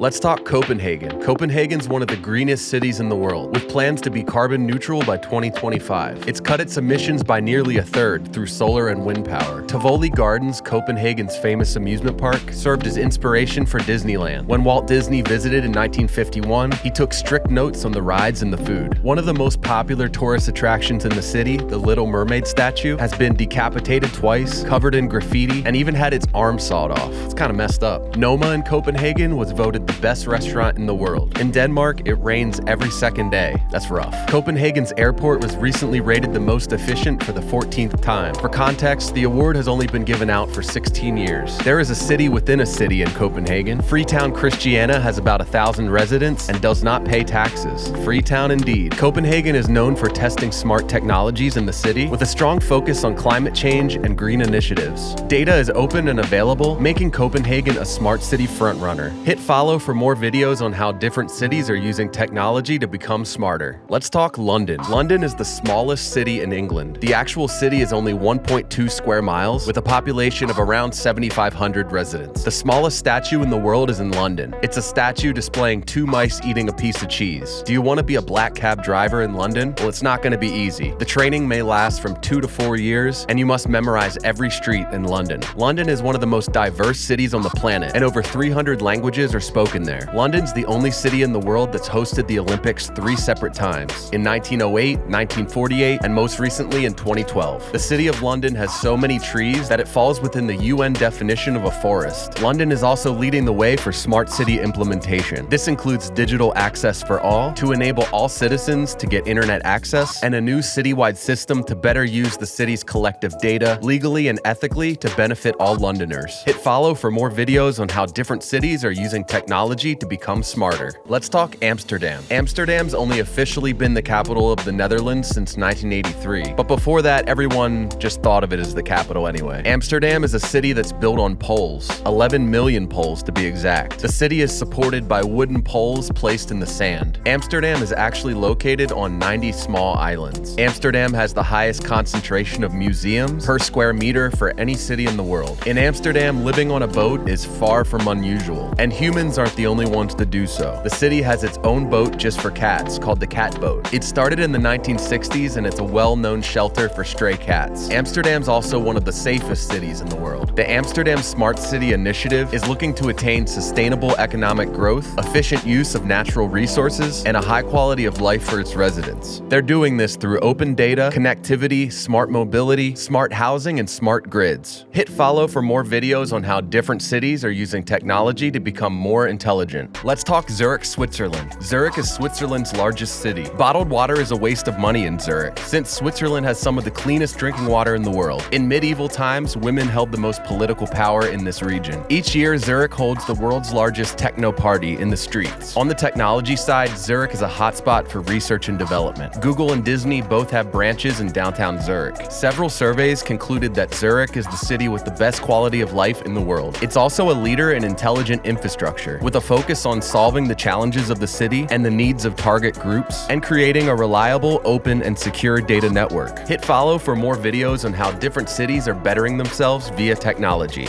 Let's talk Copenhagen. Copenhagen's one of the greenest cities in the world, with plans to be carbon neutral by 2025. It's cut its emissions by nearly a third through solar and wind power. Tivoli Gardens, Copenhagen's famous amusement park, served as inspiration for Disneyland. When Walt Disney visited in 1951, he took strict notes on the rides and the food. One of the most popular tourist attractions in the city, the Little Mermaid statue, has been decapitated twice, covered in graffiti, and even had its arm sawed off. It's kind of messed up. Noma in Copenhagen was voted the best restaurant in the world. In Denmark, it rains every second day. That's rough. Copenhagen's airport was recently rated the most efficient for the 14th time. For context, the award has only been given out for 16 years. There is a city within a city in Copenhagen. Freetown, Christiania has about 1,000 residents and does not pay taxes. Freetown indeed. Copenhagen is known for testing smart technologies in the city with a strong focus on climate change and green initiatives. Data is open and available, making Copenhagen a smart city frontrunner. Hit follow for more videos on how different cities are using technology to become smarter. Let's talk London. London is the smallest city in England. The actual city is only 1.2 square miles with a population of around 7,500 residents. The smallest statue in the world is in London. It's a statue displaying two mice eating a piece of cheese. Do you want to be a black cab driver in London? Well, it's not going to be easy. The training may last from 2 to 4 years, and you must memorize every street in London. London is one of the most diverse cities on the planet, and over 300 languages are spoken there. London's the only city in the world that's hosted the Olympics 3 separate times, in 1908, 1948, and most recently in 2012. The city of London has so many trees that it falls within the UN definition of a forest. London is also leading the way for smart city implementation. This includes digital access for all, to enable all citizens to get internet access, and a new citywide system to better use the city's collective data legally and ethically to benefit all Londoners. Hit follow for more videos on how different cities are using technology to become smarter. Let's talk Amsterdam. Amsterdam's only officially been the capital of the Netherlands since 1983, but before that, everyone just thought of it as the capital anyway. Amsterdam is a city that's built on poles, 11 million poles to be exact. The city is supported by wooden poles placed in the sand. Amsterdam is actually located on 90 small islands. Amsterdam has the highest concentration of museums per square meter for any city in the world. In Amsterdam, living on a boat is far from unusual, and humans aren't the only ones to do so. The city has its own boat just for cats, called the Cat Boat. It started in the 1960s, and it's a well-known shelter for stray cats. Amsterdam's also one of the safest cities in the world. The Amsterdam Smart City Initiative is looking to attain sustainable economic growth, efficient use of natural resources, and a high quality of life for its residents. They're doing this through open data, connectivity, smart mobility, smart housing, and smart grids. Hit follow for more videos on how different cities are using technology to become more intelligent. Let's talk Zurich, Switzerland. Zurich is Switzerland's largest city. Bottled water is a waste of money in Zurich, since Switzerland has some of the cleanest drinking water in the world. In medieval times, women held the most political power in this region. Each year, Zurich holds the world's largest techno party in the streets. On the technology side, Zurich is a hotspot for research and development. Google and Disney both have branches in downtown Zurich. Several surveys concluded that Zurich is the city with the best quality of life in the world. It's also a leader in intelligent infrastructure, with a focus on solving the challenges of the city and the needs of target groups, and creating a reliable, open, and secure data network. Hit follow for more videos on how different cities are bettering themselves via technology.